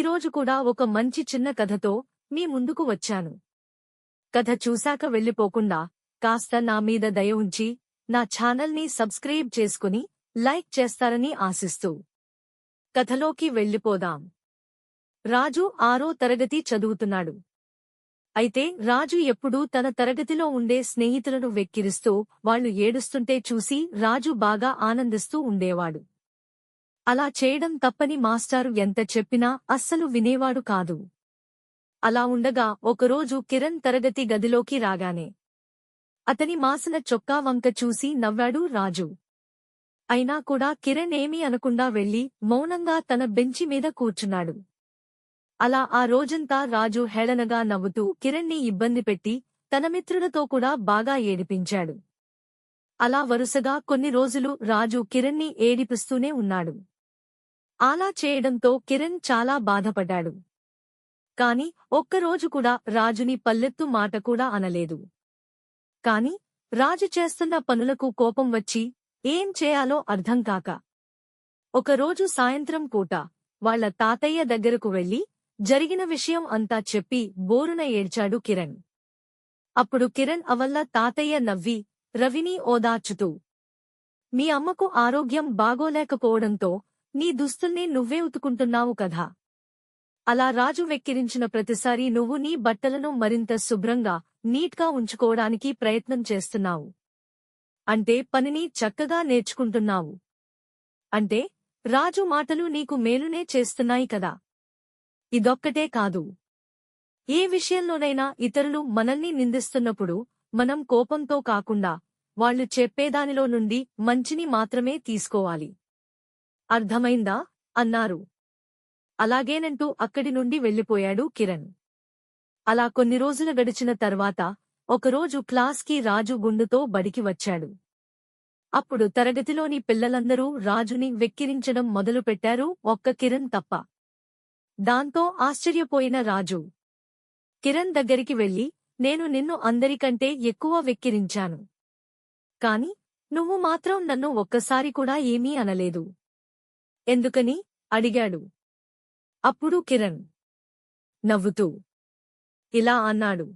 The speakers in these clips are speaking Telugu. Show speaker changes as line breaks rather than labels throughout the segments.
ఈరోజు కూడా ఒక మంచి చిన్న కథతో మీ ముందుకు వచ్చాను. కథ చూశాక వెళ్ళిపోకుండా కాస్త నా మీద దయ ఉంచి నా ఛానల్ని సబ్స్క్రైబ్ చేసుకుని లైక్ చేస్తారని ఆశిస్తూ కథలోకి వెళ్ళిపోదాం. రాజు 6వ తరగతి చదువుతున్నాడు. అయితే రాజు ఎప్పుడూ తన తరగతిలో ఉండే స్నేహితులను వెక్కిరిస్తూ వాళ్లు ఏడుస్తుంటే చూసి రాజు బాగా ఆనందిస్తూ ఉండేవాడు. అలా చేయడం తప్పని మాస్టారు ఎంత చెప్పినా అస్సలు వినేవాడు కాదు. అలా ఉండగా ఒకరోజు కిరణ్ తరగతి గదిలోకి రాగానే అతని మాసిన చొక్కా వంక చూసి నవ్వాడు రాజు. అయినా కూడా కిరణ్ ఏమీ అనకుండా వెళ్లి మౌనంగా తన బెంచి మీద కూర్చున్నాడు. అలా ఆ రోజంతా రాజు హేళనగా నవ్వుతూ కిరణ్ని ఇబ్బంది పెట్టి తన మిత్రులతో కూడా బాగా ఏడిపించాడు. అలా వరుసగా కొన్ని రోజులు రాజు కిరణ్ని ఏడిపిస్తూనే ఉన్నాడు. అలా చేయడంతో కిరణ్ చాలా బాధపడ్డాడు. కాని ఒక్కరోజు కూడా రాజుని పల్లెత్తు మాట కూడా అనలేదు. కాని రాజు చేస్తున్న పనులకు కోపం వచ్చి ఏం చేయాలో అర్థం కాక ఒకరోజు సాయంత్రం పూట వాళ్ల తాతయ్య దగ్గరకు వెళ్లి జరిగిన విషయం అంతా చెప్పి బోరున ఏడ్చాడు కిరణ్. అప్పుడు కిరణ్ అవల్ల తాతయ్య నవ్వి రవిని ఓదార్చుతూ, మీ అమ్మకు ఆరోగ్యం బాగోలేకపోవడంతో నీ దుస్తుల్ని నువ్వే ఉతుకుంటున్నావు కదా. అలా రాజు వెక్కిరించిన ప్రతిసారీ నువ్వు నీ బట్టలను మరింత శుభ్రంగా నీట్గా ఉంచుకోవడానికి ప్రయత్నం చేస్తున్నావు. అంటే పనిని చక్కగా నేర్చుకుంటున్నావు. అంటే రాజు మాటలు నీకు మేలునే చేస్తున్నాయి కదా. ఇదొక్కటే కాదు, ఏ విషయంలోనైనా ఇతరులు మనల్ని నిందిస్తున్నప్పుడు మనం కోపంతో కాకుండా వాళ్లు చెప్పేదానిలో నుండి మంచిని మాత్రమే తీసుకోవాలి. అర్థమైందా అన్నారు. అలాగేనంటూ అక్కడి నుండి వెళ్లిపోయాడు కిరణ్. అలా కొన్ని రోజులు గడిచిన తర్వాత ఒకరోజు క్లాస్కి రాజు గుండుతో బడికి వచ్చాడు. అప్పుడు తరగతిలోని పిల్లలందరూ రాజుని వెక్కిరించడం మొదలుపెట్టారు, ఒక్క కిరణ్ తప్ప. దాంతో ఆశ్చర్యపోయిన రాజు కిరణ్ దగ్గరికి వెళ్లి, నేను నిన్ను అందరికంటే ఎక్కువ వెక్కిరించాను. కాని నువ్వు మాత్రం నన్ను ఒక్కసారి కూడా ఏమీ అనలేదు. ఎందుకని అడిగాడు. అప్పుడు కిరణ్ నవ్వుతూ ఇలా అన్నాడు,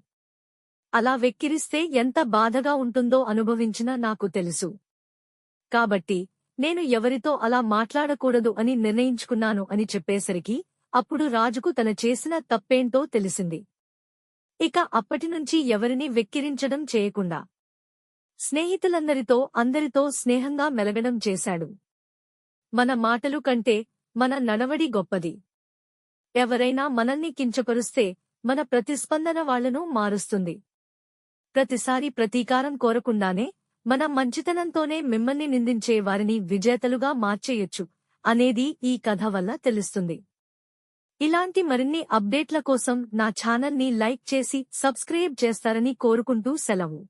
అలా వెక్కిరిస్తే ఎంత బాధగా ఉంటుందో అనుభవించినా నాకు తెలుసు. కాబట్టి నేను ఎవరితో అలా మాట్లాడకూడదు అని నిర్ణయించుకున్నాను అని చెప్పేసరికి అప్పుడు రాజుకు తన చేసిన తప్పేంటో తెలిసింది. ఇక అప్పటినుంచి ఎవరిని వెక్కిరించడం చేయకుండా అందరితో స్నేహంగా మెలగడం చేశాడు. మన మాటలు కంటే మన నడవడి గొప్పది. ఎవరైనా మనల్ని కించపరుస్తే మన ప్రతిస్పందన వాళ్లను మారుస్తుంది. ప్రతిసారి ప్రతీకారం కోరకుండానే మన మంచితనంతోనే మిమ్మల్ని నిందించే వారిని విజేతలుగా మార్చేయొచ్చు అనేది ఈ కథ వల్ల తెలుస్తుంది. ఇలాంటి మరిన్ని అప్డేట్ల కోసం నా ఛానల్ని లైక్ చేసి సబ్స్క్రైబ్ చేస్తారని కోరుకుంటూ సెలవు.